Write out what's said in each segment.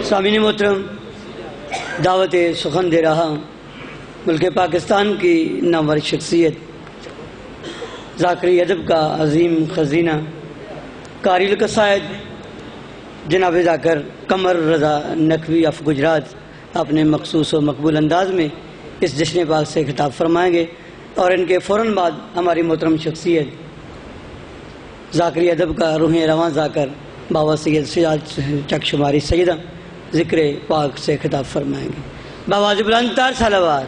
سامعین محترم، دعوت سخن دے رہا ملک پاکستان کی نامور شخصیت ذاکری ادب کا عظیم خزینہ قاری القصائد جناب ذاکر قمر رضا نقوی آف گجرات اپنے مخصوص و مقبول انداز میں اس جشن پاک سے خطاب فرمائیں گے، اور ان کے فوراً بعد ہماری محترم شخصیت ذاکری ادب کا روح رواں ذاکر بابا سید سجاد چک شماری سیدہ ذکر پاک سے خطاب فرمائیں گے۔ بابا جی بلند تر صلوات۔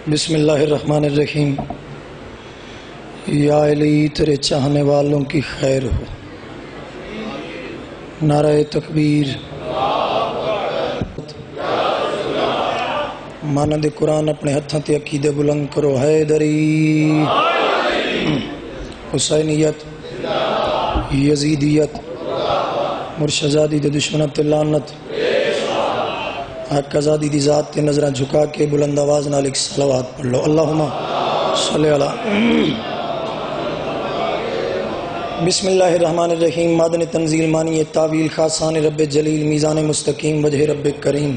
بسم اللہ الرحمن الرحیم۔ یا علی تیرے چاہنے والوں کی خیر ہو، نعرہ تکبیر۔ مانند قرآن اپنے ہتھاں تے عقیدے بلند کرو۔ حیدری، حسینیت، یزیدیت، مرشدزادی دے دشمنت تے لعنت، حق آزادی دی ذات تے نظرہ جھکا کے بلند آواز نال ایک صلوات پڑھ لو۔ اللہم صلی علی۔ بسم اللہ الرحمن الرحیم۔ مادن تنزیل مانی تعویل خاصان رب جلیل، میزان مستقیم وجہ رب کریم۔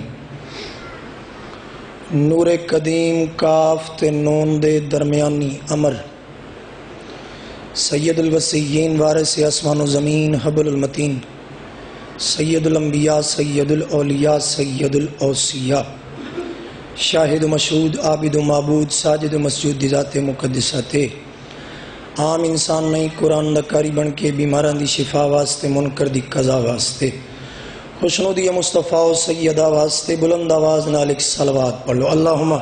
نور قدیم کاف تے نون دے درمیانی امر، سید الوسیین وارث آسمان و زمین، حبل المتین، سید الانبیاء سید الاولیاء سید الاوصیاء، شاہد و مشہود عابد و معبود، ساجد و مسجود دی ذات مقدسہ تے۔ عام انسان نہیں، قرآن دا کاری بن کے بیماران دی شفا واسطے، منکر دی قضا واسطے، خوشنودی مصطفیٰ و سیدہ واسطے بلند آواز نال ایک صلوات پڑھ لو۔ اللہم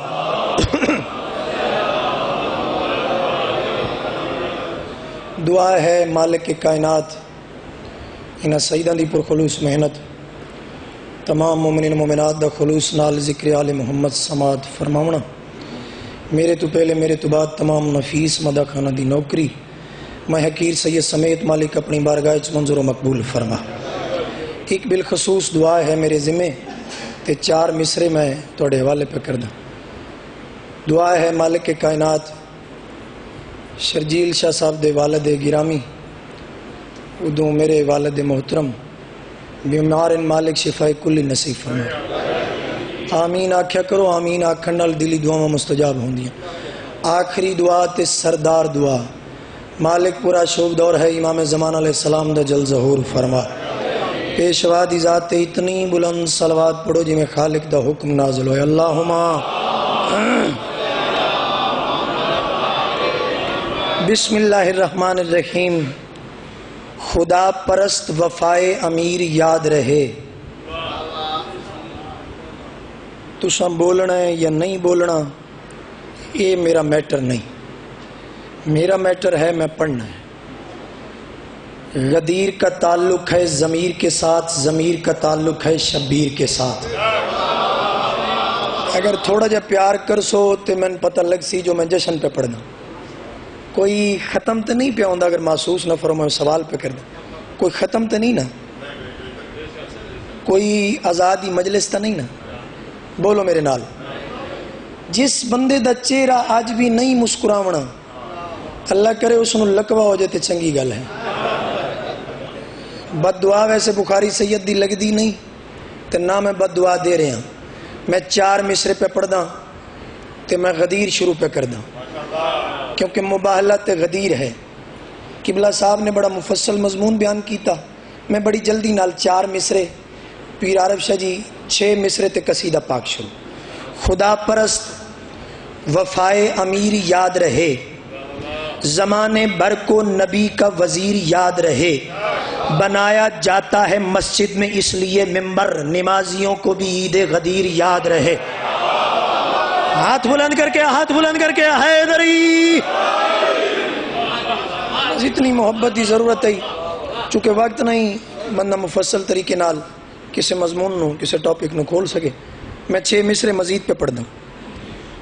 دعا ہے مالک کائنات انہاں سیدان دی پر خلوص محنت، تمام مومنین مومنات دا خلوص نال ذکر آل محمد سماعت فرماونا، میرے تو پہلے میرے تو بعد تمام نفیس مدہ خانہ دی نوکری میں حقیر سید سمیت مالک اپنی بارگاہ چ منظور و مقبول فرما۔ ایک بالخصوص دعا ہے میرے ذمہ تے 4 مصرے میں توڑے حوالے پہ کر دوں۔ دعا ہے مالک کائنات شرجیل شاہ صاحب دے والد گرامی، ادوں میرے والد محترم بیمار مالک شفاء کلی نصیب فرما۔ آمین آکھیا کرو، آمین آکھن نال دلی دعاواں مستجاب ہوندیاں۔ آخری دعا تے سردار دعا، مالک پورا شوق دور ہے امام زمان علیہ السلام دا جل ظہور فرما۔ پیشوا دی ذات اتنی بلند صلوات پڑھو جی میں خالق دا حکم نازل ہوئے۔ اللہم بسم اللہ الرحمن الرحیم۔ خدا پرست وفائے امیر یاد رہے، تساں بولنا ہے یا نہیں بولنا یہ میرا میٹر نہیں، میرا میٹر ہے میں پڑھنا ہے۔ غدیر کا تعلق ہے ضمیر کے ساتھ، ضمیر کا تعلق ہے شبیر کے ساتھ۔ اگر تھوڑا جا پیار کر سو تو میں پتہ لگ سی جو میں جشن پہ پڑھنا، کوئی ختم تو نہیں پہ ہوندا، اگر محسوس نہ فرمو میں سوال پہ کر دوں، کوئی ختم تو نہیں نا، کوئی آزادی مجلس تو نہیں نا؟ بولو میرے نال۔ جس بندے دا چہرہ آج بھی نہیں مسکراونا، اللہ کرے اس نو لکوا ہو جائے تے چنگی گل ہے۔ بد دعا ویسے بخاری سید دی لگ دی نہیں تے نہ میں بد دعا دے رہا ہوں۔ میں 4 مصرے پہ پڑھ دا تے میں غدیر شروع پہ کر دا، کیونکہ مباہلت غدیر ہے۔ قبلہ صاحب نے بڑا مفصل مضمون بیان کیتا، میں بڑی جلدی نال 4 مصرے، پیر عارف شاہ جی 6 مصرے تے قصیدہ پاک شروع۔ خدا پرست وفائے امیر یاد رہے، زمانے بھر کو نبی کا وزیر یاد رہے، بنایا جاتا ہے مسجد میں اس لیے ممبر، نمازیوں کو بھی عید غدیر یاد رہے۔ ہاتھ بلند کر کے، ہاتھ بلند کر کے، حیدری۔ اتنی محبت دی ضرورت ہے، چونکہ وقت نہیں بندہ مفصل طریقے نال کسی مضمون نو کسی ٹاپک نو کھول سکے۔ میں 6 مصرے مزید پہ پڑھ دوں،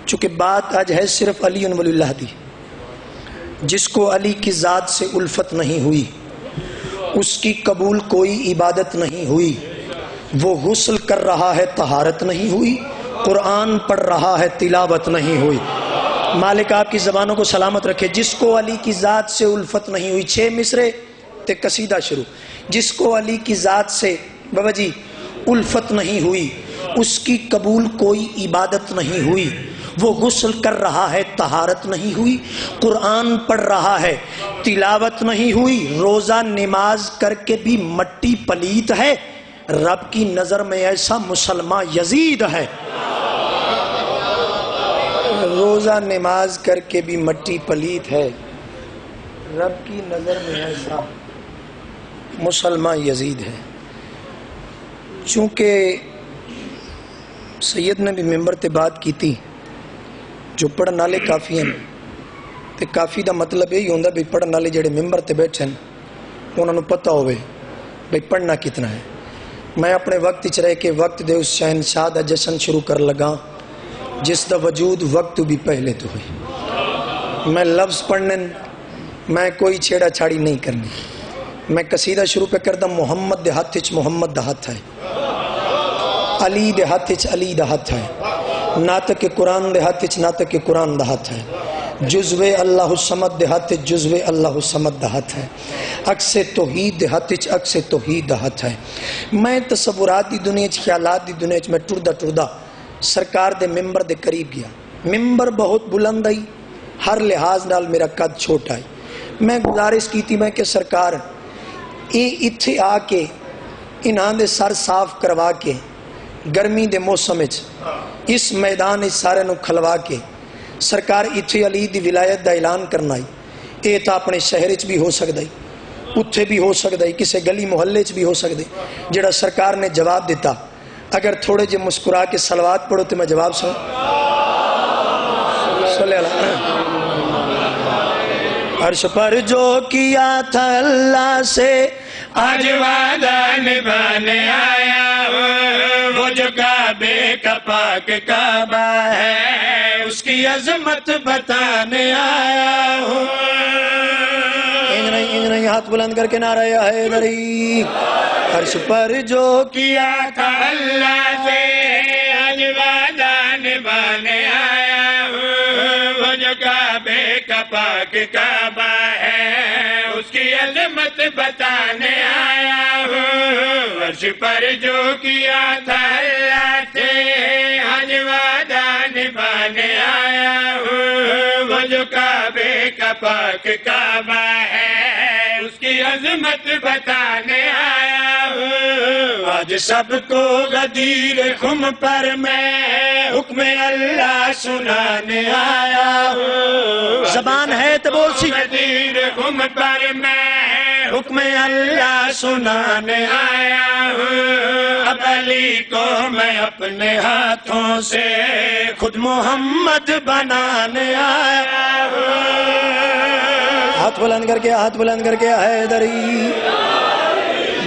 چونکہ بات آج ہے صرف علی ولی اللہ دی۔ جس کو علی کی ذات سے الفت نہیں ہوئی، اس کی قبول کوئی عبادت نہیں ہوئی۔ وہ غسل کر رہا ہے طہارت نہیں ہوئی، قرآن پڑھ رہا ہے تلاوت نہیں ہوئی۔ مالک آپ کی زبانوں کو سلامت رکھے. جس کو علی کی ذات سے الفت نہیں ہوئی, 6 مصرے تے قصیدہ شروع. جس کو علی کی ذات سے بابا جی الفت نہیں ہوئی, اس کی قبول کوئی عبادت نہیں ہوئی. وہ غسل کر رہا ہے طہارت نہیں ہوئی, قرآن پڑھ رہا ہے تلاوت نہیں ہوئی, روزہ نماز کر کے بھی مٹی پلیت ہے, رب کی نظر میں ایسا مسلمان یزید ہے. روزہ نماز کر کے بھی مٹی پلیت ہے, رب کی نظر میں ایسا مسلمان یزید ہے. چونکہ سید نے بھی ممبر تے بات کی تھی, جو پڑھن والے کافی ہیں تے کافی دا مطلب یہی ہوندا بھی پڑھن والے جڑے ممبر تے بیٹھے ہیں انہاں نوں پتہ ہوئے بھئی پڑھنا کتنا ہے. میں اپنے وقت وچ رہ کے وقت دے اس شہنشاہ دا جشن شروع کر لگا جس دا وجود وقت بھی پہلے تو ہوئی. میں لفظ پڑھنے میں کوئی چھیڑا چھاڑی نہیں کرنی. میں قصیدہ شروع پہ کردہ محمد دے ہاتھ وچ محمد دا ہاتھ ہے, علی دے ہاتھ وچ علی دا ہاتھ ہے, ناطق قرآن دے ہاتھ وچ ناطق قرآن دا ہاتھ ہے, جزو اللہ الصمد دے ہاتھ وچ جزو اللہ الصمد دا ہاتھ ہے, عکس توحید دے ہاتھ وچ عکس توحید دا ہاتھ ہے. میں تصورات دی دنیا وچ خیالات دی دنیا وچ میں ٹردا سرکار دے ممبر دے قریب گیا. ممبر بہت بلند آئی, ہر لحاظ نال میرا قد چھوٹا ہے. میں گزارش کی تھی میں کہ سرکار اتھے آ کے انہاں دے سر صاف کروا کے گرمی دے موسم اس میدان سارے نو کھلوا کے سرکار اتھے علی دی ولایت دا اعلان کرنا ہی. اے تا اپنے شہر وچ بھی ہو سکدا ہے, اتھے بھی ہو سکدا ہے, کسے گلی محلے وچ بھی ہو سکدے. جڑا سرکار نے جواب دیتا, اگر تھوڑے جے مسکرا کے صلوات پڑھو تو میں جواب سنوں. صلی اللہ عرش پر جو کیا تھا اللہ سے آج وعدہ نبھانے آیا ہوں, وہ جو کعبے کا پاک کعبہ ہے اس کی عظمت بتانے آیا ہوں. انج نہیں ہاتھ بلند کر کے نعرہ حیدری. عرش پر جو کیا تھا اللہ سے آج وعدہ نبھانے آیا ہوں, وہ جو کعبے کا پاک کعبہ ہے اس کی عظمت بتانے آیا ہوں. عرش پر جو کیا تھا اللہ سے آج وعدہ نبھانے آیا ہوں, وہ جو کعبے کا پاک کعبہ ہے اس کی عظمت بتانے آیا ہوں. آج سب کو غدیر خم پر میں حکم اللہ سنانے آیا ہوں. زبان ہے تو بول سی. غدیر خم پر میں حکم اللہ سنانے آیا ہوں. اب علی کو میں اپنے ہاتھوں سے خود محمد بنانے آیا ہوں. ہاتھ بلند کر کے ہاتھ بلند کر کے حیدری.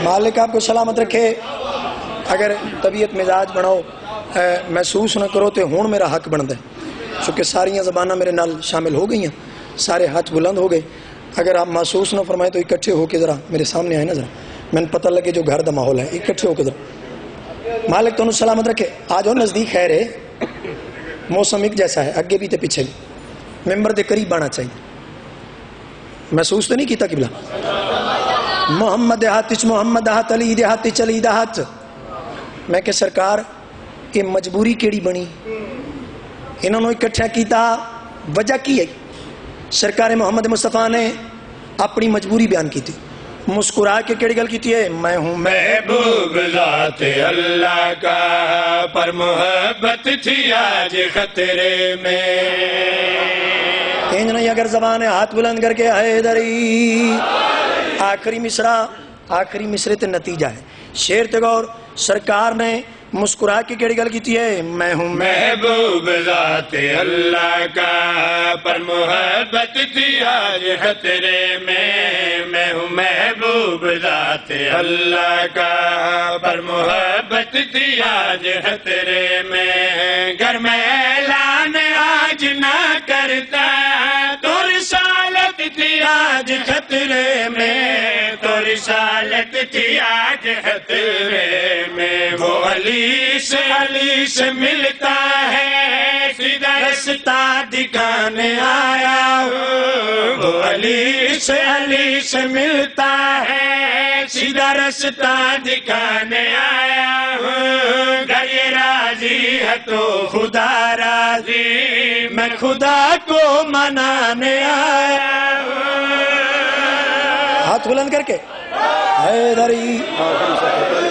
مالک آپ کو سلامت رکھے. اگر طبیعت مزاج بناؤ محسوس نہ کرو تو ہون میرا حق بنتا ہے, چونکہ ساریاں زبانہ میرے نال شامل ہو گئی ہیں, سارے ہاتھ بلند ہو گئے. اگر آپ محسوس نہ فرمائیں تو اکٹھے ہو کے ذرا میرے سامنے آئے نا, ذرا میں نے پتہ لگے جو گھر دا ماحول ہے, اکٹھے ہو کے ذرا. مالک تو سلامت رکھے. آ جاؤ نزدیک. خیر ہے, موسم ایک جیسا ہے, اگے بھی تے پیچھے بھی. ممبر دے قریب آنا چاہیے. محسوس تو نہیں کیتا قبلہ. محمد دے ہاتھ محمد ہاتھ, علی دے ہاتھ علی دا ہاتھ. میں کہ سرکار یہ مجبوری کیڑی بنی, انہوں نے اکٹھا کیتا, وجہ کی ہے؟ سرکار محمد مصطفیٰ نے اپنی مجبوری بیان کی تھی. مسکرا کے کیڑی گل کیتی ہے, میں ہوں محبوب ذات اللہ کا پر محبت تھی آج خطرے میں. انج نہیں. اگر زبان ہے ہاتھ بلند کر کے حیدری. آخری مصرع, آخری مصرے تے نتیجہ ہے. شعر تے غور. سرکار نے مسکرا کے کیڑی گل کیتی ہے, میں ہوں محبوب ذات اللہ کا پر محبت تھی آج خطرے میں. میں ہوں محبوب ذات اللہ کا پر محبت تھی آج خطرے میں. گر میں اعلان آج نہ کرتا تو رسالت تھی آج خطرے میں, تو رسالت تھی آج خطرے میں، وہ علی سے ملتا ہے، سیدھا رستہ دکھانے آیا ہوں، وہ علی سے ملتا ہے، سیدھا رستہ دکھانے آیا ہوں، اگر یہ راضی ہے تو خدا راضی، میں خدا کو منانے آیا ہوں۔ ہاتھ بلند کر کے حیدری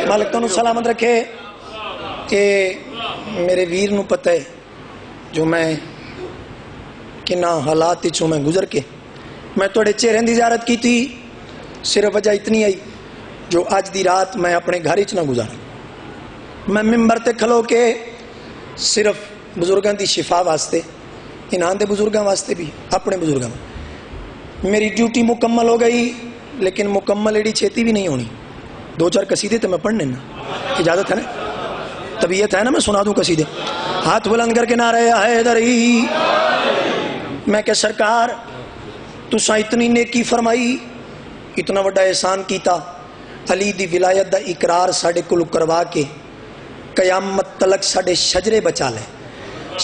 مالک تو سلامت رکھے کہ میرے ویر نو پتہ ہے جو میں کنا حالات چوں میں گزر کے میں توڑے چہرے دی زیارت کی تھی، صرف وجہ اتنی آئی جو آج دی رات میں اپنے گھر چ نہ گزارا، میں ممبر تے کھلو کے صرف بزرگاں دی شفا واسطے، انہاں دے بزرگاں واسطے بھی اپنے بزرگاں، میری ڈیوٹی مکمل ہو گئی، لیکن مکمل ایڈی چھیتی بھی نہیں ہونی، 2-4 قصیدے تو میں پڑھنے نا، اجازت ہے نا، طبیعت ہے نا میں سنا دوں قصیدے۔ ہاتھ بلند کر کے نعرہ حیدری، میں کہ سرکار تساں اتنی نیکی فرمائی، اتنا بڑا احسان کیتا، علی دی ولایت دا اقرار ساڑے کل کروا کے قیامت تلک ساڑے شجرے بچا لے،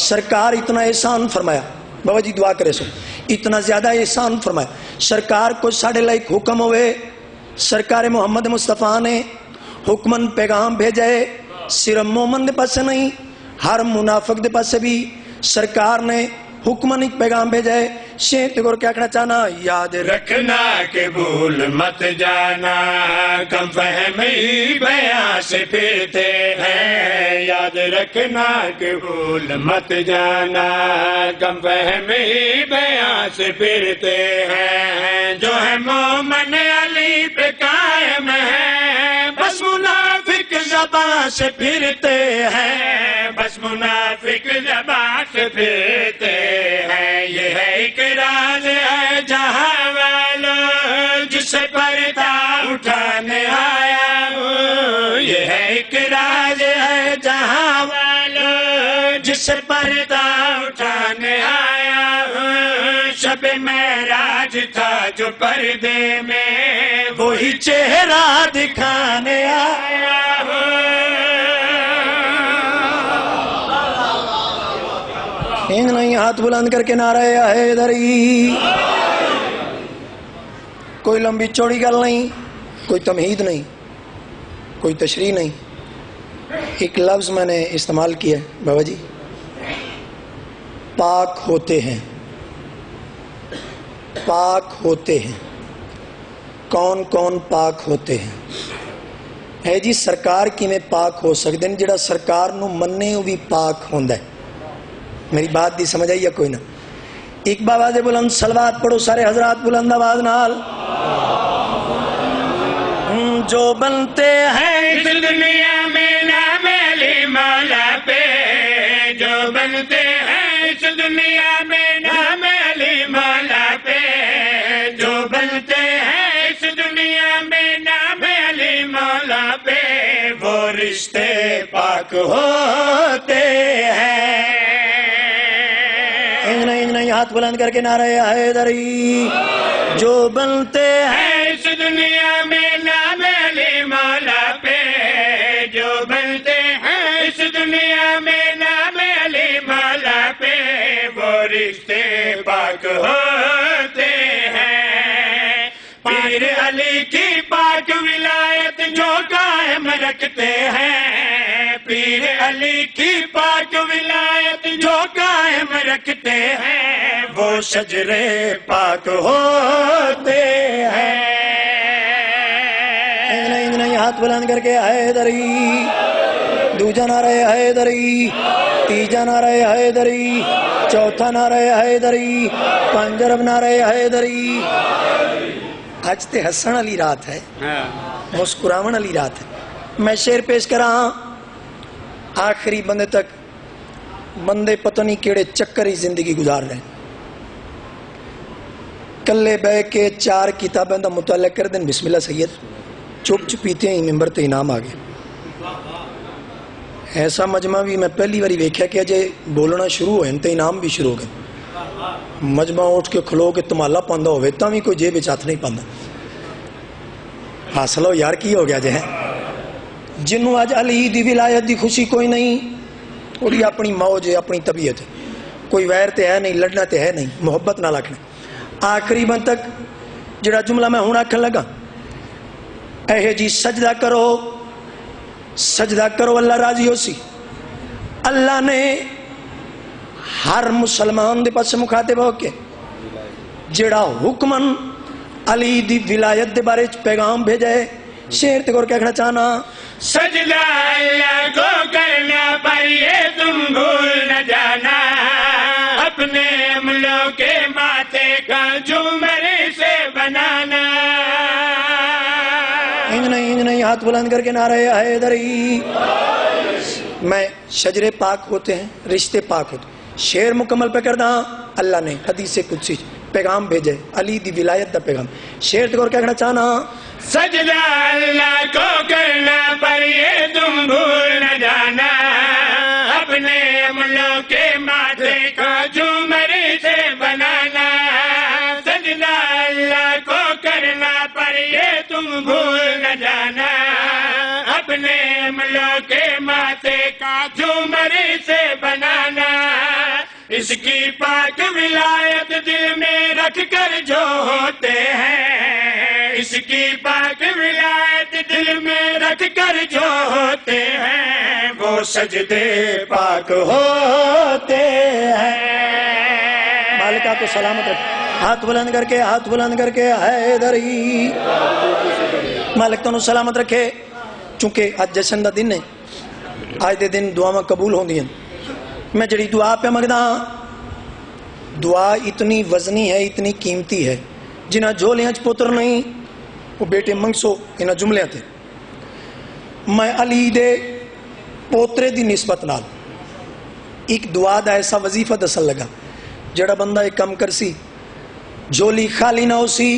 سرکار اتنا احسان فرمایا، بابا جی دعا کرے سو، اتنا زیادہ احسان فرمایا، سرکار کو ساڑے لائک حکم ہوئے، سرکار محمد مصطفیٰ نے حکمن پیغام بھیجے، صرف مومن دے پاس نہیں، ہر منافق دے پاس بھی سرکار نے حکمن ایک پیغام بھیجے، شیخ تگور کیا کہنا چاہنا، یاد رکھنا کہ بھول مت جانا، کم فہمی بیان سے پھرتے ہیں، یاد رکھنا کہ بھول مت جانا، کم فہمی بیان سے پھرتے ہیں، جو ہے مومن علی پہ قائم ہے، بس منافق زبان سے پھرتے ہیں، بس منافق زبان سے پھرتے ہیں، یہ ہے ایک راز ہے جہاں والوں جسے پردہ اٹھانے آیا ہوں، یہ ہے ایک راز ہے جہاں والوں جسے پردہ اٹھانے آیا ہوں، شب معراج تھا جو پردے میں وہی چہرہ دکھانے آیا ہوں۔ نہیں ہاتھ بلند کر کے نعرہ حیدری، کوئی لمبی چوڑی گل نہیں، کوئی تمہید نہیں، کوئی تشریح نہیں، ایک لفظ میں نے استعمال کیا ہے بابا جی، پاک ہوتے ہیں، پاک ہوتے ہیں، کون کون پاک ہوتے ہیں، ہے جی سرکار کی میں پاک ہو سکتے ہیں، جڑا سرکار نو مننے وہ بھی پاک ہوندہ ہے، میری بات دی سمجھ آئی یا کوئی نہ، ایک باواز بلند صلوات پڑھو سارے حضرات بلند آواز نال، جو بنتے ہیں اس دنیا میں نام علی مولا پہ، جو بنتے ہیں اس دنیا میں نام علی مولا پہ، جو بنتے ہیں اس دنیا میں نام علی مولا پہ، وہ رشتے پاک ہوتے ہیں۔ نہیں ہاتھ بلند کر کے نعرہ حیدری، جو بنتے ہیں اس دنیا میں نام علی مولا پہ، جو بنتے ہیں اس دنیا میں نام علی مولا پہ، وہ رشتے پاک ہوتے ہیں، پیر علی کی پاک ولایت جو قائم رکھتے ہیں، پیر علی کی پاک ولایت جو قائم رکھتے ہیں، وہ شجرے پاک ہوتے ہیں۔ نہیں ہاتھ بلند کر کے حیدری، دوجا نعرہ حیدری، تیجا نعرہ حیدری، چوتھا نعرہ حیدری، پنجرب نعرہ حیدری۔ آج تے ہسن والی رات ہے، مسکراون والی رات ہے، میں شعر پیش کراں، آخری بندے تک بندے پتہ نہیں کیڑے چکر ہی زندگی گزار رہے ہیں، کلے بہ کے 4 کتابیں دا مطالعہ کر دیں، بسم اللہ سید، چپ چپیتے ہیں ممبر تے انعام آگے، ایسا مجمع بھی میں پہلی باری ویکھیا کہ جے بولنا شروع ہوئے تے انعام بھی شروع ہو گئے، مجمع اٹھ کے کھلو کے تمالا پاندہ ہوئے تا بھی کوئی جیب وچ ہاتھ نہیں پاندا، حاصل ہو یار کی ہو گیا جے جنوں اج علی دی ولایت دی خوشی کوئی نہیں، وہی اپنی موج ہے، اپنی طبیعت ہے، کوئی ویر تے ہے نہیں، لڑنا تے ہے نہیں، محبت نہ رکھنا. آخری بند تک جڑا جملہ میں ہوں آکھن لگا، اے جی سجدہ کرو، سجدہ کرو اللہ راضی ہو سی. اللہ نے ہر مسلمان دے پاس مخاطب ہو کے جڑا حکمن علی دی ولایت دے بارے پیغام بھیجا ہے، شیر تے اور کہنا چاہنا، سجدہ اللہ کو کرنا پر یہ تم بھول نہ جانا، اپنے عملوں کے ماتھے کا جمر سے بنانا. انج نہیں ہاتھ بلند کر کے نعرہ حیدری. میں شجرے پاک ہوتے ہیں، رشتے پاک ہوتے ہیں. شعر مکمل پہ کر دا، اللہ نے حدیث قدسی پیغام بھیجے، علی دی ولایت دا پیغام. شعر تے اور کہنا چاہنا، سجدہ اللہ کو کرنا پر یہ تم بھول نہ جانا، اپنے عملوں کے ماتھے کا جمر سے بنانا. سجدہ اللہ کو کرنا پر یہ تم بھول نہ جانا، اپنے عملوں کے ماتھے کا جمر سے بنانا. اس کی پاک ولایت دل میں رکھ کر جو ہوتے ہیں، اس کی پاک ولایت دل میں رکھ کر جو ہوتے ہیں، وہ سجدے پاک ہوتے ہیں. مالکہ کو سلامت رکھ، ہاتھ بلند کر کے، ہاتھ بلند کر کے حیدری. مالک تو سلامت رکھے. چونکہ آج جشن دا دن ہے، آج دے دن دعاواں قبول ہوندی ہیں. میں جڑی دعا پہ مگدا، دعا اتنی وزنی ہے، اتنی قیمتی ہے. جنہاں جھولیاں چ پتر نہیں، وہ بیٹے منگسو انہاں جملیاں تے. میں علی دے پوترے دی نسبت نال ایک دعا دا ایسا وظیفہ دسن لگا، جڑا بندہ ایک کم کرسی جھولی خالی نہ ہو سی.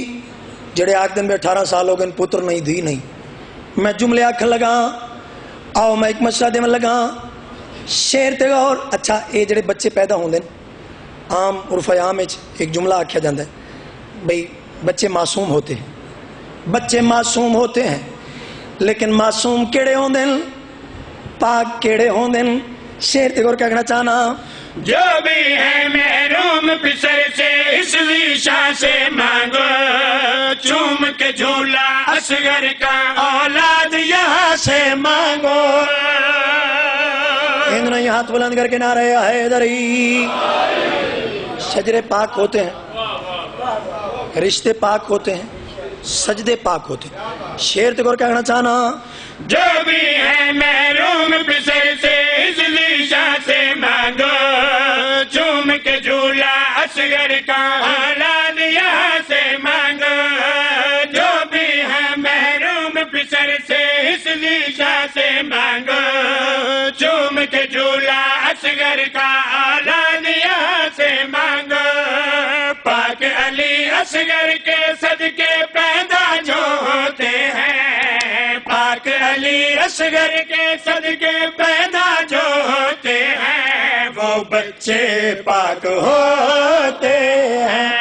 جڑے آکھ دن میں 18 سال ہو گئے پتر نہیں دھی نہیں. میں جملے آکھن لگا، آؤ میں ایک مشورہ دے لگا. شعر تے غور. اچھا اے جڑے بچے پیدا ہوندے عام عرف عام وچ ایک جملہ آکھیا جاندا ہے بھئی بچے معصوم ہوتے ہیں، بچے معصوم ہوتے ہیں، لیکن معصوم کیڑے ہوندے ہیں؟ پاک کیڑے ہوندے ہیں؟ شعر تے غور کہنا چاہنا، جو بھی ہے محروم پسر سے اس ریشہ سے مانگو، چوم کے جھولا اصغر کا اولاد یہاں سے مانگو. نہیں ہاتھ بلند کر کے نعرہ حیدری. شجرے پاک ہوتے ہیں، رشتے پاک ہوتے ہیں، سجدے پاک ہوتے ہیں. شعر تے اور کہنا چاہنا، جو بھی ہے محروم پسر سے اس ریشہ سے مانگو، چوم کے جھولا اصغر کا اولاد یہاں سے مانگو. جو بھی ہے محروم پسر سے اس ریشہ سے مانگو، چوم کے جھولا اصغر کا اولاد یہاں سے مانگو. پاک علی اصغر کے صدقے پیدا جو ہوتے ہیں، پاک علی اصغر کے صدقے پیدا جو ہوتے ہیں، وہ بچے پاک ہوتے ہیں.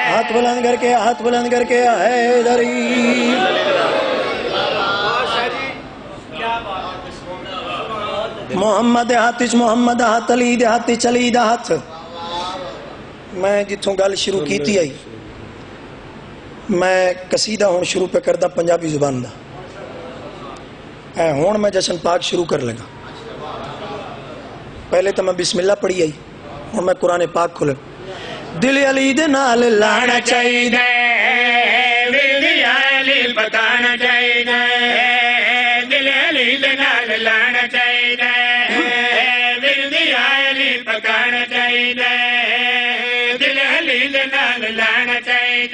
ہاتھ بلند کر کے، ہاتھ بلند کر کے حیدری. محمد ہاتھ محمد ہاتھ علی دے ہاتھ چلی دا ہاتھ. میں جتوں گل شروع کیتی آئی، میں قصیدہ ہوں شروع پہ کردہ پنجابی زبان دا. ہون میں جشن پاک شروع کر لگا. پہلے تو میں بسم اللہ پڑھی آئی، ہوں میں قرآن پاک کھولے. دل علی دے نال لانا چاہیے، دل علی بتانا چاہیے، دل علی دے نال لانا چاہیے، دل علی پکانا چاہیے، دل علی دے نال لانا چاہیے،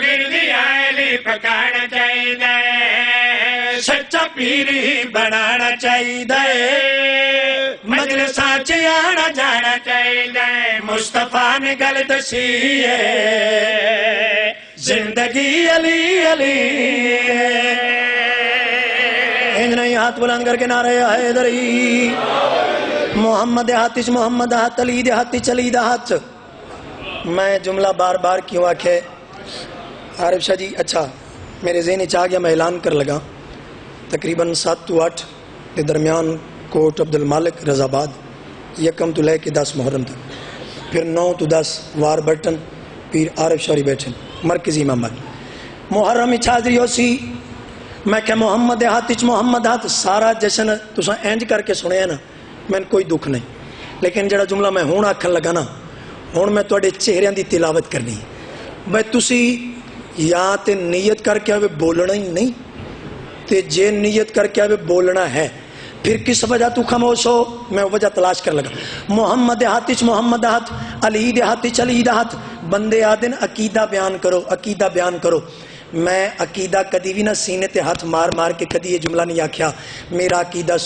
دل علی پکانا چاہیے. سچا پیر ہی بنانا چاہیے، مجلساں چ آنا جانا چاہیے. مصطفیٰ نے گل دسی ہے، زندگی علی علی. نہیں ہاتھ بلند کر کے نعرہ حیدری. محمد ہاتھ محمد ہاتھ علی دے ہاتھ چلی دا ہاتھ. میں جملہ بار بار کیوں آکھے، عارف شاہ جی اچھا میرے ذہن چاہ گیا میں اعلان کر لگا تقریباً 7 to 8 کے درمیان کوٹ عبد المالک رضا آباد 1 تو لے کے 10 محرم تک پھر 9 to 10 وار بٹن پیر عارف شوری بیٹھن مرکزی امام محرم حاضری ہو سی میں کہ محمد ہاتھ سارا جشن تسا اینج کر کے سنیا نا میں کوئی دکھ نہیں لیکن جڑا جملہ میں ہون آکھن لگا نا ہون میں تواڈے چہریاں دی تلاوت کرنی بھئی تسی یا تے نیت کر کے آوے بولنا ہی نہیں تے جے نیت کر کے آوے بولنا ہے پھر کس وجہ تو خاموش ہو میں وجہ تلاش کر لگا محمد ہاتھ علی دے ہاتھ بندے آدن عقیدہ بیان کرو میں عقیدہ کدی بھی نہ سینے تے ہاتھ مار مار کے کدی یہ جملہ نہیں آکھیا میرا عقیدہ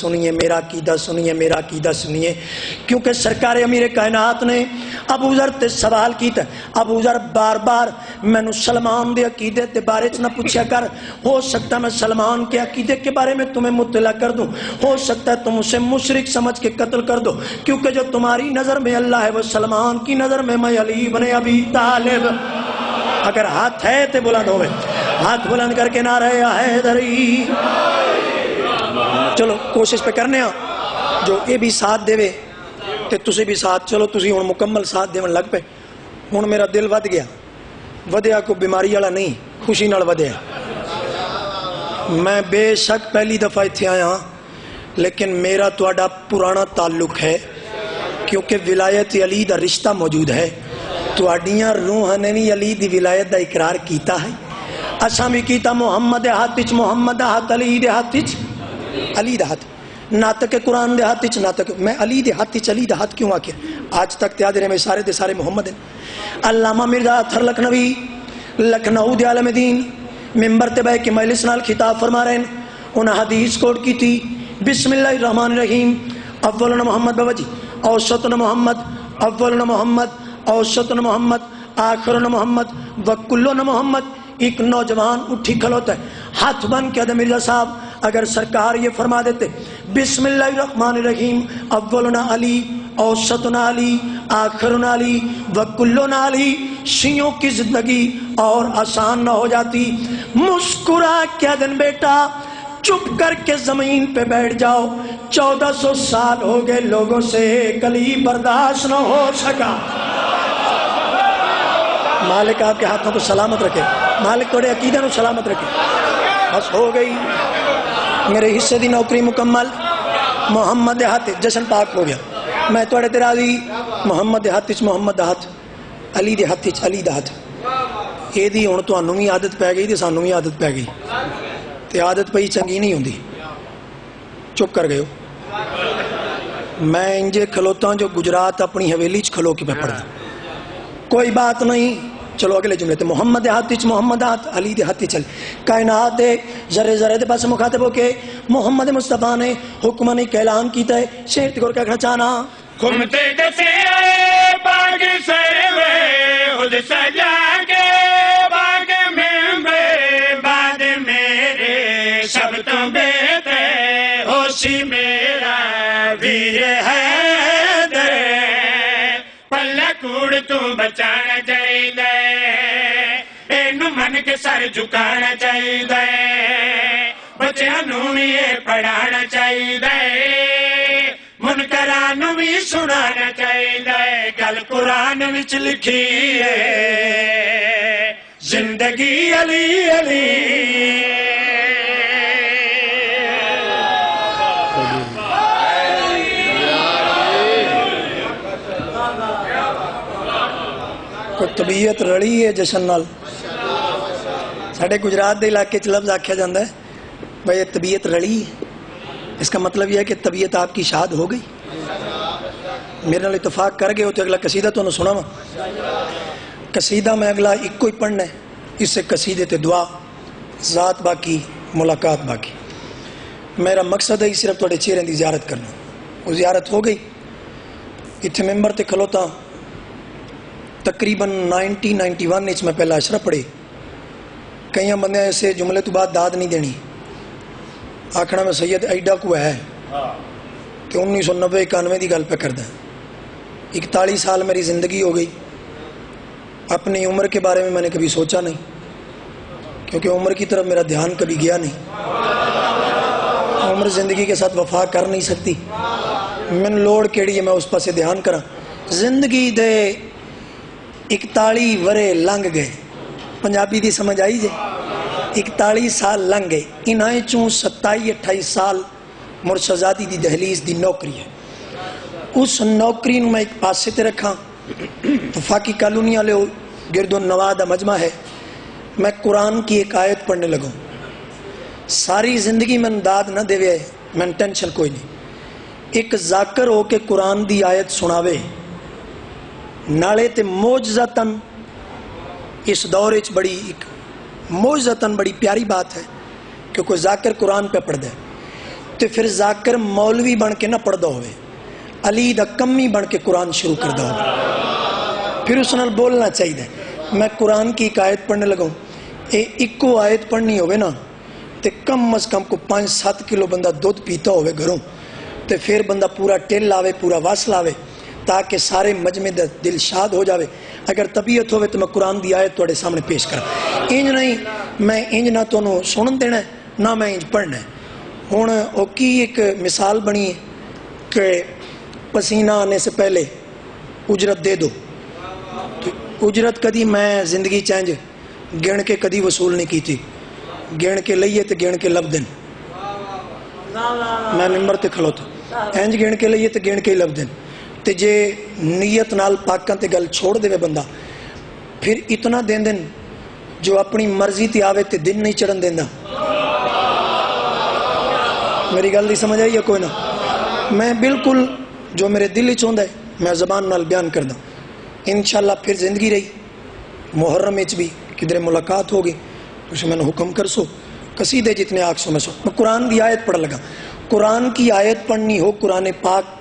سنیے کیونکہ سرکار امیر کائنات نے ابو ذر تے سوال کیتا ابو ذر بار بار میں نو سلمان دے عقیدے تے بارے چ نہ پوچھا کر ہو سکتا میں سلمان کے عقیدے کے بارے میں تمہیں مطلع کر دوں ہو سکتا ہے تم اسے مشرک سمجھ کے قتل کر دو کیونکہ جو تمہاری نظر میں اللہ ہے وہ سلمان کی نظر میں علی بن ابی طالب اگر ہاتھ ہے تو بلند ہوئے ہاتھ بلند کر کے نعرہ حیدری چلو کوشش پہ کرنے ہاں جو یہ بھی ساتھ دے وے تے تسی بھی ساتھ چلو تسی ہن مکمل ساتھ دیون لگ پے ہن میرا دل ود گیا ودیا کو بیماری والا نہیں خوشی نال ودیا میں بے شک پہلی دفعہ ایتھے آیا ہاں لیکن میرا تواڈا پرانا تعلق ہے کیونکہ ولایت علی دا رشتہ موجود ہے تواڈیاں روح نے بھی علی دی ولایت دا اقرار کیتا ہے اساں بھی کیتا محمد ہاتھ علی دے ہاتھ ناطق قرآن دے ہاتھ ناطق میں علی دے ہاتھ کیوں آکھیا آج تک تے آدھے میں سارے دے سارے محمد ہیں علامہ مرزا اطہر لکھنؤ دے عالم دین ممبر تے بیٹھ کے مجلس نال خطاب فرما رہے ہیں انہاں حدیث کوٹ کی تھی بسم اللہ الرحمن الرحیم اولنا محمد بابا جی اوسطنا محمد اولنا محمد اوسطنا محمد آخرنا محمد وکلنا محمد ایک نوجوان اٹھی کھلوتا ہے ہاتھ بن کے مرزا صاحب اگر سرکار یہ فرما دیتے بسم اللہ الرحمن الرحیم اولنا علی اوسطنا علی آخرنا علی وکلنا علی شیعوں کی زندگی اور آسان نہ ہو جاتی مسکرا کیا دن بیٹا چپ کر کے زمین پہ بیٹھ جاؤ 1400 سال ہو گئے لوگوں سے کلی برداشت نہ ہو سکا مالک آپ کے ہاتھوں کو سلامت رکھے مالک توڑے عقیدہ نو سلامت رکھے بس ہو گئی میرے حصے دی نوکری مکمل محمد ہاتھ جشن پاک ہو گیا میں توڑے تیرا دی محمد ہاتھ علی دے ہاتھ یہ دی ہن تانوں بھی عادت پی گئی تے سانوں بھی عادت پی گئی تے عادت پئی چنگی نہیں ہوندی چپ کر گئے ہو میں انجے کھلوتا جو گجرات اپنی حویلی چ کھلو کے پہ پڑھدا کوئی بات نہیں چلو اگلے جملے تے محمد ہاتھ علی دے ہاتھ چل کائنات دے ذرے ذرے دے پاس مخاطب ہو کے محمد مصطفیٰ نے حکمانی کا اعلان کیتا ہے شیر تے گور کہنا چاہنا کھمتے دسے آئے باغ سے وے خود سجا کے باغ میں بعد میرے شب تو بیتے ہوشی میرا ویر ہے کوڑ تو بچانا چاہیے اینو من کے سر جھکانا چاہیے بچیاں نو بھی پڑھانا چاہیے منکران نو بھی سنانا چاہیے گل قرآن وچ لکھی ہے زندگی علی علی کوئی طبیعت رڑی ہے جشن نال ساڑھے گجرات دے علاقے چ لفظ آکھیا جاندہ ہے بھئی یہ طبیعت رڑی ہے اس کا مطلب یہ ہے کہ طبیعت آپ کی شاد ہو گئی میرے نال اتفاق کر گئے ہو تو اگلا قصیدہ تو نہ سنا قصیدہ میں اگلا ایک کوئی پڑھنا ہے اس سے قصیدے تے دعا ذات باقی ملاقات باقی میرا مقصد ہے صرف توڑے چہرے دی زیارت کرنا وہ زیارت ہو گئی اتھے ممبر تے کھلوتا تقریباً 1991 میں پہلا اشرہ پڑھی کئی بندے ایسے جملے تو بعد داد نہیں دینی آکھنا میں سید ایڈا کو ہے کہ 1990-91 دی گل پہ کر دیں 41 سال میری زندگی ہو گئی اپنی عمر کے بارے میں نے کبھی سوچا نہیں کیونکہ عمر کی طرف میرا دھیان کبھی گیا نہیں. عمر زندگی کے ساتھ وفا کر نہیں سکتی. من لوڑ کیڑی ہے میں اس پاسے دھیان کرا. زندگی دے 41 ورے لنگ گئے. پنجابی دی سمجھ آئی جے؟ 41 سال لنگ گئے. انہیں چوں 27-28 سال مرشدزادی دی دہلیز دی نوکری ہے. اس نوکری نو میں ایک پاسے تے رکھا. وفاقی کالونیاں لے گرد و نوادہ مجمع ہے. میں قرآن کی ایک آیت پڑھنے لگوں. ساری زندگی میں داد نہ دے وے میں ٹینشن کوئی نہیں. ایک ذاکر ہو کے قرآن دی آیت سناوے نالے تے موجزتاً اس دور اچ بڑی ایک موجزتاً بڑی پیاری بات ہے کہ کوئی ذاکر قرآن پہ پڑھ دے. تو پھر ذاکر مولوی بن کے نہ پڑھ دو ہوئے, علی دا کمی بن کے قرآن شروع کر دو. پھر اس نال بولنا چاہیے. میں قرآن کی ایک آیت پڑھنے لگوں. ایکو آیت پڑھنی ہوئے نا تے کم از کم کو 5-7 کلو بندہ دودھ پیتا ہوئے گھروں. تے پھر بندہ پورا ٹیل لاوے, پورا واس لاوے تاکہ سارے مجمع دا دل شاد ہو جاوے. اگر طبیعت ہوئے تو میں قرآن دی آیت توڑے سامنے پیش کرا. انج نہیں میں انج نہ تو سنن دینا ہے نہ میں انج پڑھنا ہے. ہون او کی ایک مثال بنی ہے کہ پسینہ آنے سے پہلے اجرت دے دو. اجرت کدی میں زندگی چینج گن کے کدی وصول نہیں کی تھی. گن کے لئیے تے گن کے لب دن. میں ممبر تے کھلوتا اینج گن کے لئیے تے گن کے لب دن. تے جے نیت نال پاکاں تے گل چھوڑ دے بندہ پھر اتنا دن دن جو اپنی مرضی تے آوے تے دن نہیں چڑھن دیندہ. میری گل نہیں سمجھ آئی ہے کوئی نہ؟ میں بالکل جو میرے دل چاہتا ہے میں زبان نال بیان کر دوں. انشاءاللہ پھر زندگی رہی محرم اچ بھی کدھر ملاقات ہوگی اسے میں نے حکم کر سو قصیدے جتنے آگ سو میں سو. میں قرآن دی آیت پڑھ لگا. قرآن کی آیت پڑھنی ہو قرآن پاک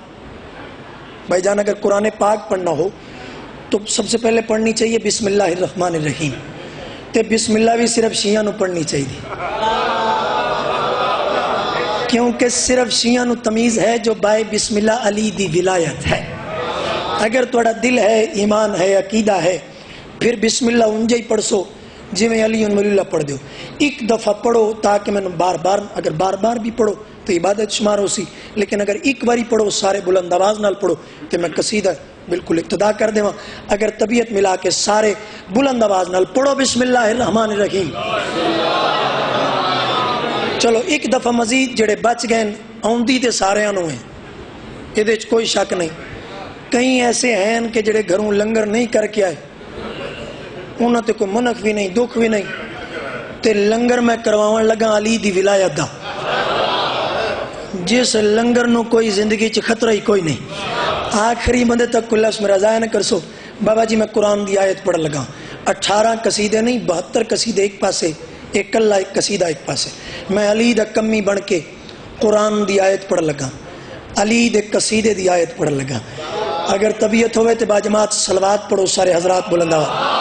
بھائی جان, اگر قرآن پاک پڑھنا ہو تو سب سے پہلے پڑھنی چاہیے بسم اللہ الرحمن الرحیم. تے بسم اللہ بھی صرف شیعہ نو پڑھنی چاہیے کیونکہ صرف شیعہ نو تمیز ہے جو بائے بسم اللہ علی دی ولایت ہے. اگر توڑا دل ہے, ایمان ہے, عقیدہ ہے, پھر بسم اللہ انجے ہی پڑھ سو جی میں علی ولی اللہ پڑھ دیو. ایک دفعہ پڑھو تاکہ میں بار بار, اگر بار بار بھی پڑھو تو عبادت شمار ہو سی, لیکن اگر ایک باری پڑھو سارے بلند آواز نال پڑھو تو میں قصیدہ بالکل ابتدا کر دے. اگر طبیعت ملا کے سارے بلند آواز نال پڑھو بسم اللہ الرحمن الرحیم. چلو ایک دفعہ مزید جڑے بچ گئے آؤندی تے سارے آنو ہیں, یہ کوئی شک نہیں. کئی ایسے ہیں کہ جڑے گھروں لنگر نہیں کر کے آئے, انہوں تے کوئی منک بھی نہیں دکھ بھی نہیں, تے لنگر میں کرواؤں لگا علی دی ولایت دا. جس لنگر نو کوئی زندگی چ خطرہ ہی کوئی نہیں. آخری بندے تک کل اس میں رضائے نہ کر سو. بابا جی میں قرآن دی آیت پڑھ لگا. 18 قصیدے نہیں 72 قصیدے ایک پاسے, ایک اللہ ایک قصیدہ ایک پاسے. میں علی دا کمی بن کے قرآن دی آیت پڑھ لگا, علی دے قصیدے دی آیت پڑھ لگا. اگر طبیعت ہوئے تو باجماعت صلوات پڑھو سارے حضرات بلند آواز.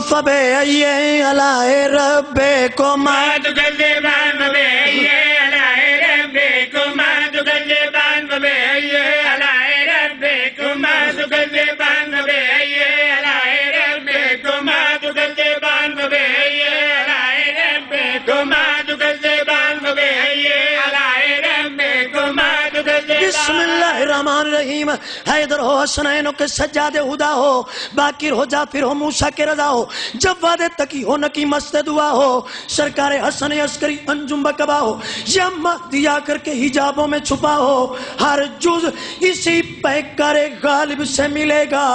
فبأي آلاء ربكما تكذبان فبأي آلاء ربكما تكذبان فبأي آلاء ربكما تكذبان فبأي آلاء ربكما تكذبان فبأي آلاء ربكما تكذبان فبأي آلاء ربكما تكذبان. بسم اللہ الرحمن الرحیم. حیدر ہو حسنین کے سجاد خدا ہو, باقر ہو جعفر ہو موسیٰ کے رضا ہو, جواد تقی ہو نکی مست دعا ہو, سرکار حسن عسکری انجم بکبا ہو, یا مہدی آ کر کے حجابوں میں چھپا ہو. ہر جز اسی پیکر غالب سے ملے گا,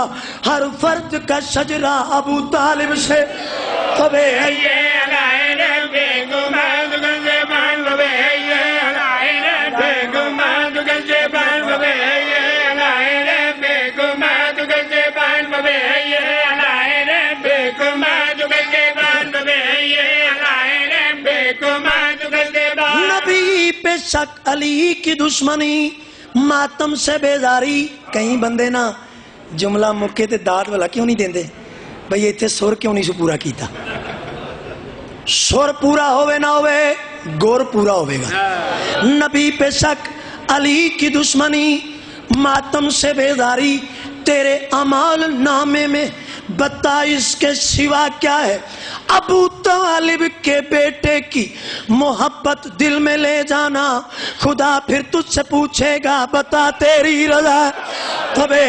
ہر فرد کا شجرہ ابو طالب سے. فبأي آلاء ربكما تكذبان فبأي آلاء ربكما تكذبان فبأي آلاء ربكما تكذبان فبأي آلاء ربكما تكذبان فبأي آلاء ربكما تكذبان. نبی پہ شک علی کی دشمنی ماتم سے بیزاری. کہیں بندے نا جملہ مکے تے داد والا کیوں نہیں دیندے بھئی ایتھے سور کیوں نہیں سو پورا کیتا. سور پورا ہوئے نہ ہوئے گور پورا ہوئے گا. نبی پہ شک علی کی دشمنی ماتم سے بیزاری, تیرے اعمال نامے میں بتا اس کے سوا کیا ہے ابو طالب کے بیٹے کی محبت دل میں لے جانا خدا پھر تجھ سے پوچھے گا بتا تیری رضا تبے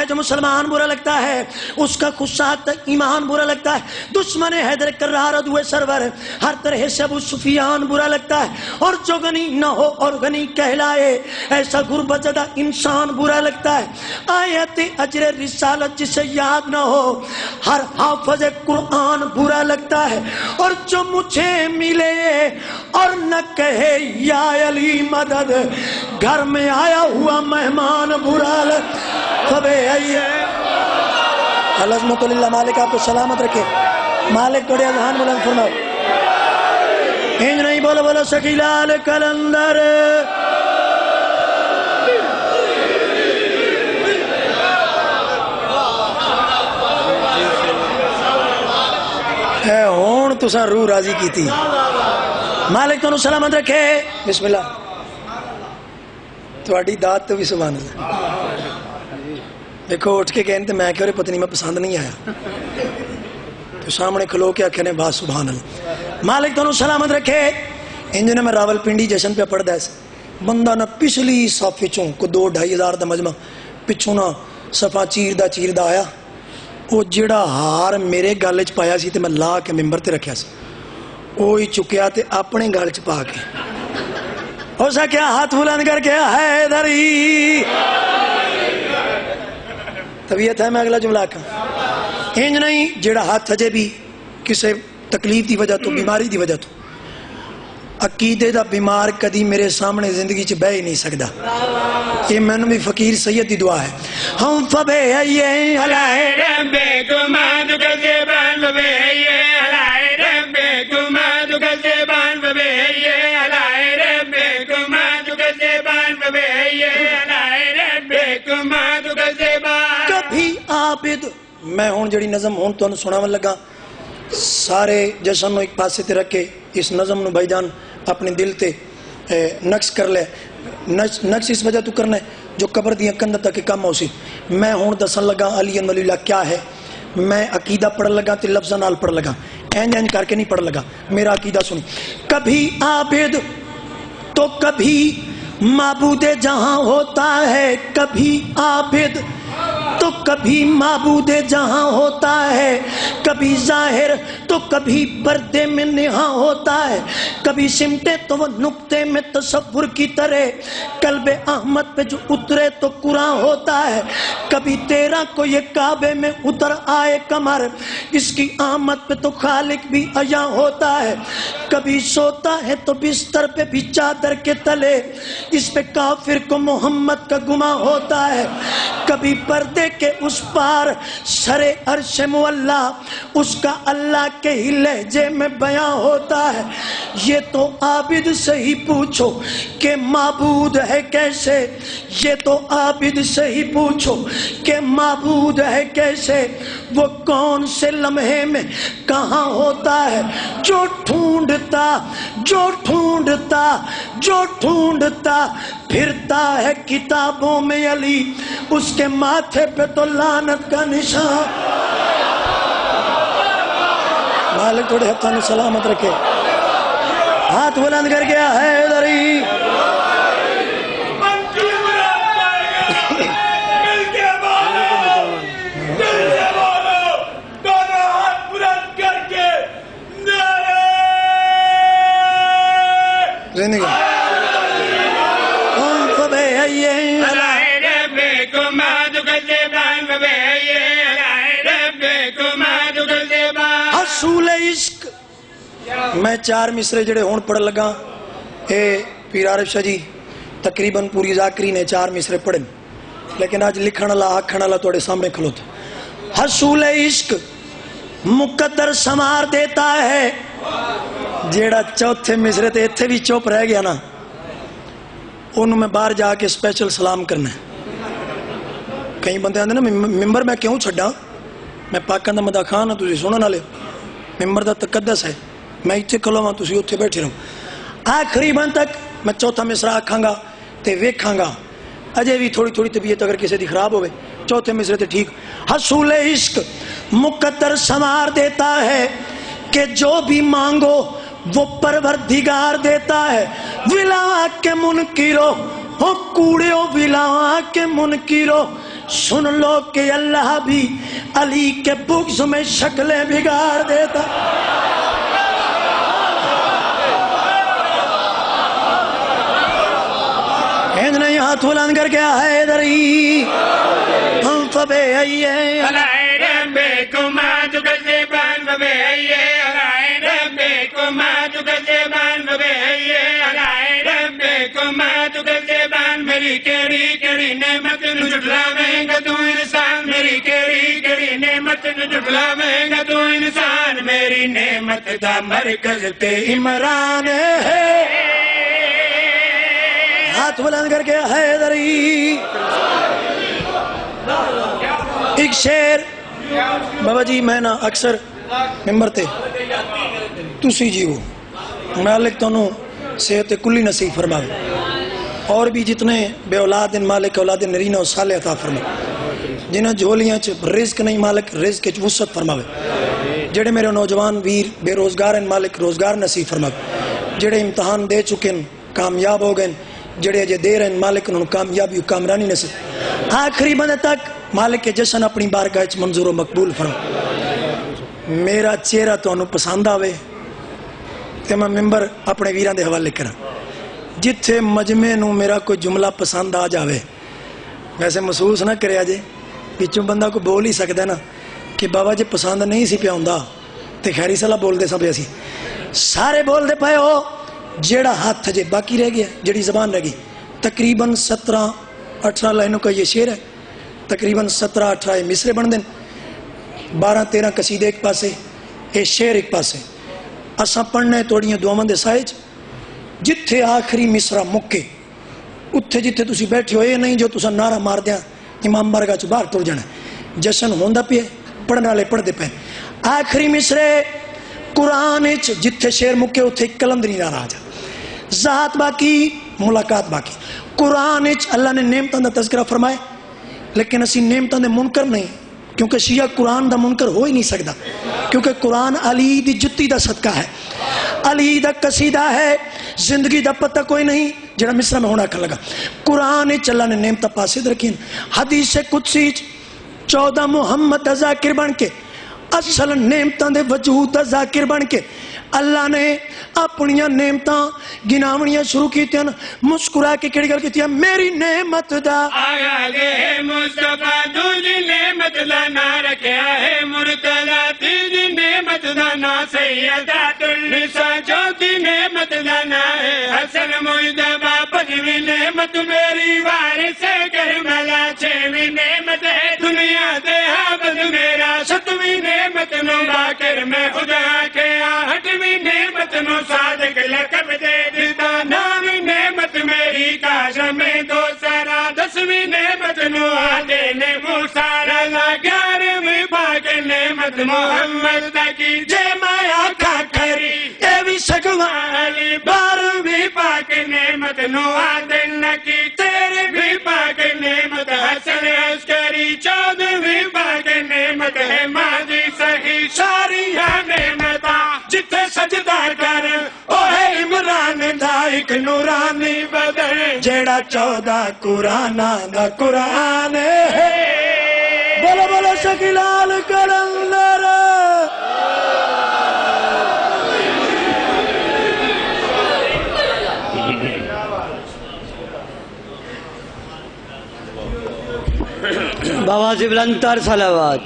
جو مسلمان برا لگتا ہے اس کا خود ایمان برا لگتا ہے دشمن حیدر کرار عدو سرور ہر طرح سے ابو سفیان برا لگتا ہے اور جو غنی نہ ہو اور غنی کہلائے ایسا غربت زدہ انسان برا لگتا ہے آیت اجر رسالت جسے یاد نہ ہو ہر حافظ قرآن برا لگتا ہے اور جو مجھے ملے اور نہ کہے یا علی مدد گھر میں آیا ہوا مہمان برا لگتا ہے العظمت للہ مالک آپ کو سلامت رکھے مالک بڑے اذہان بلند فرماؤ انج نہیں بولو بولو سکیلال کلندر اے ہون تساں روح راضی کی تھی مالک تو سلامت رکھے بسم اللہ تواڈی داد تو بھی سبحان اللہ دیکھو اٹھ کے کہنے میں کہ پتنی میں پسند نہیں آیا تو سامنے کھلو کے آکھنے بات سبحان اللہ مالک تو سلامت رکھے انجنے میں راول پنڈی جشن پہ پڑھ دائس بندہ نہ پچھلی صافے چوں کو 2-2.5 ہزار دا مجمع پچھوں نہ صفا چیر دا آیا وہ جڑا ہار میرے گالے چ پایا سی تے میں لا کے ممبر تے رکھیا سی وہی چکیا تے اپنے گال چ پا کے ہو سکیا ہاتھ بلند کر کے حیدری طبیعت ہے میں اگلا جملہ کہا انج نہیں جڑا ہاتھ ہجے بھی کسے تکلیف دی وجہ تو بیماری دی وجہ تو عقیدے دا بیمار کدی میرے سامنے زندگی چ بہ ہی نہیں سکدا یہ میں بھی فقیر سید دی دعا ہے ہم فبے یہ ہلائے ربے کماد گزبان فبے یہ ہلائے ربے کماد گزبان فبے یہ ہلائے ربے کماد گزبان فبے یہ ہلائے ربے کماد گزبان کبھی عابد میں ہون جڑی نظم ہون تو سناون لگا سارے جشن نو ایک پاسے تے رکھے اس نظم نو بھائی جان اپنے دل تے نقص کر لے نقص اس وجہ تو کرنا ہے جو قبر دیا کندھ تک کم ہو سی میں ہون دسن لگا علی ولی اللہ کیا ہے میں عقیدہ پڑھ لگا تے لفظ نال پڑھ لگا این کر کے نہیں پڑھ لگا میرا عقیدہ سنی کبھی عابد تو کبھی معبود جہاں ہوتا ہے کبھی عابد تو کبھی معبود جہاں ہوتا ہے کبھی ظاہر تو کبھی پردے میں نہاں ہوتا ہے کبھی سمٹے تو وہ نقطے میں تصور کی طرح قلب احمد پہ جو اترے تو قرآن ہوتا ہے کبھی تیرا کو یہ کعبے میں اتر آئے کمر اس کی آمد پہ تو خالق بھی عیاں ہوتا ہے کبھی سوتا ہے تو بستر پہ بھی چادر کے تلے اس پہ کافر کو محمد کا گماں ہوتا ہے کبھی پردے کے اس پار سر عرش مولا اس کا اللہ کے ہی لہجے میں بیان ہوتا ہے یہ تو عابد سے ہی پوچھو کہ معبود ہے کیسے یہ تو عابد سے ہی پوچھو کہ معبود ہے کیسے وہ کون سے لمحے میں کہاں ہوتا ہے جو ڈھونڈتا پھرتا ہے کتابوں میں علی اس کے ماتھے پہ تو لعنت کا نشان مالک تھوڑے ہاتھوں نے سلامت رکھے ہاتھ بلند کر گیا حیدری زندگی حصول عشق میں 4 مصرے جڑے ہون پڑھ لگا اے پیر عارف شاہ جی تقریباً پوری ذاکری نے 4 مصرے پڑھن لیکن آج لکھن اللہ آکھن اللہ توڑے سامنے کھلوتا حصول عشق مقدر سمار دیتا ہے جیڑا چوتھے مصرے تے اتھے بھی چوپ رہ گیا نا انہوں میں باہر جا کے سپیشل سلام کرنا ہے کئی بندے آتے نا ممبر میں کیوں چھڈا، میں پاکاں دا مداح خان ہاں، تسی سنن والے، ممبر دا تقدس ہے، میں اتنے کھلواں تسی اتنے بیٹھے رہو. آخری بند تک میں چوتھا مصرع آکھاں گا تے ویکھاں گا، اجے بھی تھوڑی تھوڑی طبیعت اگر کسی دی خراب ہوئے، چوتھے مصرع تے ٹھیک. حصول عشق مقدر سنوار دیتا ہے کہ جو بھی مانگو وہ پروردگار دیتا ہے. ولا کے منکرو ہو کوڑیو، ولا کے منکرو سن لو کہ اللہ بھی علی کے بغض میں شکلیں بگاڑ دیتا. نے ہاتھ بلند کر کے حیدری ہم فبے آئیے میری کیڑی کیڑی نعمت نو جھٹلاویں گا تو انسان، میری کیڑی کیڑی نعمت نو جھٹلاویں گا تو انسان. میری نعمت دا مرکز تے عمران ہے. ہاتھ بلند کر کے حیدری. ایک شعر بابا جی میں نا اکثر ممبر تے تسی جیو مالک تانوں صحت کلی نصیب فرماوے، اور بھی جتنے بے اولاد ان مالک اولاد نرینہ و صالح عطا فرماوے، جنہاں جھولیاں چ رزق نہیں مالک رزق چ وسعت فرماوے. جڑے میرے نوجوان ویر بے روزگار ان مالک روزگار نصیب فرماوے. جڑے امتحان دے چکے کامیاب ہو گئے، جڑے اجے دے رہے مالک انہوں کامیابی و کامرانی نصیب. آخری بندے تک مالک کے جشن اپنی بارگاہ وچ منظور و مقبول فرما. میرا چہرہ تانوں پسند آوے تے میں ممبر اپنے ویراں دے حوالے کراں. جتھے مجمع نو میرا کوئی جملہ پسند آ جاوے، ویسے محسوس نہ کریا جے پچھوں بندہ کو بول ہی سکتا ہے نا کہ بابا جی پسند نہیں سی پیا ہوندا تے خیری صلاح بول دے سب ایسی سارے بول دے پائے ہو. جیڑا ہاتھ جے باقی رہ گیا، جڑی زبان رہ گئی، تقریباً 17-18 لائنوں کا یہ شعر ہے، تقریباً 17-18 مصرے بن دیں، 12-13 قصیدے ایک پاسے، یہ شعر ایک پاسے. اساں پڑھنے توڑیاں دعاواں دے سائج جتھے آخری مصرع مکے اتھے جتھے تسی بیٹھے ہو، یہ نہیں جو تسا نعرہ مار دیا امام بارگاہ چ باہر ٹر جانا. جشن ہوندا پیا، پڑھنے والے پڑھتے پے. آخری مصرے قرآن جتھے شعر مکے اتھے کلندری نعرہ آ جا. ذات باقی ملاقات باقی. قرآن اللہ نے نعمتاں دا تذکرہ فرمائے، لیکن اسی نعمتاں دے منکر نہیں، کیونکہ شیعہ قرآن دا منکر ہو ہی نہیں سکتا، کیونکہ قرآن علی دی جتی دا صدقہ ہے، علی دا قصیدہ ہے. زندگی دا پتہ کوئی نہیں جڑا مصرع میں ہونا کر لگا. قرآن اللہ نے نعمتاں پاسد رکھیں. حدیث قدسی 14 محمد دا ذاکر بن کے، اصل نعمتاں دے وجود دا ذاکر بن کے اللہ نے اپنیاں نعمتاں گناونیاں شروع کی تھیں. مسکرا کے کیڑی گل کیتی ہے، میری نعمت دا آیا گے مصطفیٰ دوجی نعمت دا نا رکھیا ہے مرتضیٰ، تیجی نعمت دا نا سیدات النساء، چوتھی نعمت دا نا ہے حسن مجتبیٰ، پنجویں نعمت میری وارث کربلا، چھویں نعمت ہے دنیا دے حافظ میرا، ستویں نعمت نو باقر میں خدا کے آٹھویں نعمت نو صادق لقب دے دیتا، نویں نعمت میری کاشم دو سارا، 10ویں نعمت نو آدے نے موسیٰ رضا، 11ویں پاک نعمت محمد تکی جے مایا کھا کھری اے بھی سگوان علی، 12ویں پاک نعمت نو آدے نکی، 13ویں پاک نعمت حسن عسکری، 14ویں پاک نعمت ہے ماضی صحیح. ساریاں نعمتاں جتھے سجدہ کر او ہے عمران دا ایک نورانی بدن، جیڑا 14 قرآن دا قرآن ہے. بولو بولو شکیلال کلندر. بابا سے بلند تر صلوات.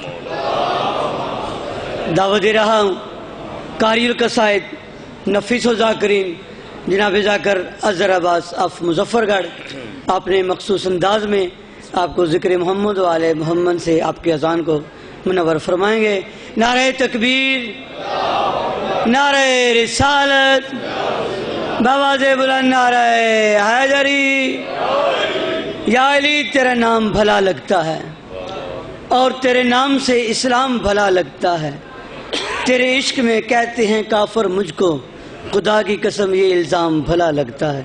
دعوت دے رہا ہوں قاری القصائد نفیس و ذاکرین جناب ذاکر اظہر عباس آف مظفر گڑھ اپنے مخصوص انداز میں آپ کو ذکر محمد و آل محمد سے آپ کی اذان کو منور فرمائیں گے. نعرہ تکبیر، نعرہ رسالت، بابا سے بلند نعرہ حیدری. یا علی تیرا نام بھلا لگتا ہے، اور تیرے نام سے اسلام بھلا لگتا ہے، تیرے عشق میں کہتے ہیں کافر مجھ کو، خدا کی قسم یہ الزام بھلا لگتا ہے۔